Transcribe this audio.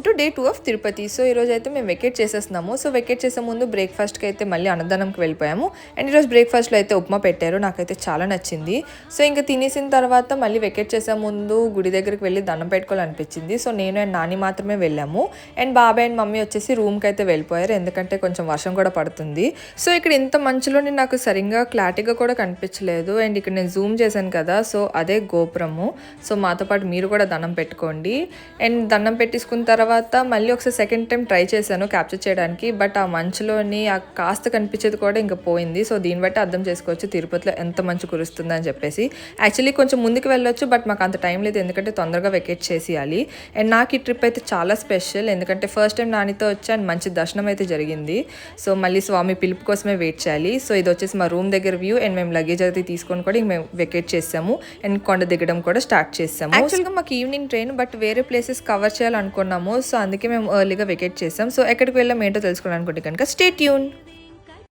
To day 2 of Tirupati. So ఈరోజు అయితే మేము వెకేట్ చేసేస్తున్నాము. సో వెకేట్ చేసే ముందు బ్రేక్ఫాస్ట్కి అయితే మళ్ళీ అన్నదానంకి వెళ్ళిపోయాము. అండ్ ఈరోజు బ్రేక్ఫాస్ట్లో అయితే ఉప్మా పెట్టారు, నాకైతే చాలా నచ్చింది. సో ఇంకా తినేసిన తర్వాత మళ్ళీ వెకేట్ చేసే ముందు గుడి దగ్గరికి వెళ్ళి దండం పెట్టుకోవాలనిపించింది. సో నేను అండ్ నాని మాత్రమే వెళ్ళాము. అండ్ బాబాయ్ అండ్ మమ్మీ వచ్చేసి రూమ్కి అయితే వెళ్ళిపోయారు, ఎందుకంటే కొంచెం వర్షం కూడా పడుతుంది. సో ఇక్కడ ఇంత మంచులోని నాకు సరిగ్గా క్లారిటీగా కూడా కనిపించలేదు. అండ్ ఇక్కడ నేను జూమ్ చేశాను కదా, సో అదే గోపురము. సో మాతో పాటు మీరు కూడా దండం పెట్టుకోండి. అండ్ దండం పెట్టించుకున్న తర్వాత మళ్ళీ ఒకసారి సెకండ్ టైం ట్రై చేశాను క్యాప్చర్ చేయడానికి, బట్ ఆ మంచులోని ఆ కాస్త కనిపించేది కూడా ఇంకా పోయింది. సో దీన్ని బట్టి అర్థం చేసుకోవచ్చు తిరుపతిలో ఎంత మంచు కురుస్తుందని చెప్పేసి. యాక్చువల్లీ కొంచెం ముందుకు వెళ్ళొచ్చు, బట్ మాకు అంత టైం లేదు, ఎందుకంటే తొందరగా వెకేట్ చేసేయాలి. అండ్ నాకు ఈ ట్రిప్ అయితే చాలా స్పెషల్, ఎందుకంటే ఫస్ట్ టైం నానితో వచ్చి అండ్ మంచి దర్శనం అయితే జరిగింది. సో మళ్ళీ స్వామి పిలుపు కోసమే వెయిట్ చేయాలి. సో ఇది వచ్చేసి మా రూమ్ దగ్గర వ్యూ. అండ్ మేము లగేజ్ అయితే తీసుకొని కూడా మేము వెకేట్ చేసాము. అండ్ కొండ దిగడం కూడా స్టార్ట్ చేసాము. యాక్చువల్గా మాకు ఈవినింగ్ ట్రైన్, బట్ వేరే ప్లేసెస్ కవర్ చేయాలనుకున్నాము. సో అందుకే మేము ఎర్లీగా వెకేట్ చేసాం. సో ఎక్కడికి వెళ్ళాం ఏంటో తెలుసుకోవాలనుకుంటే కనుక స్టే ట్యూన్.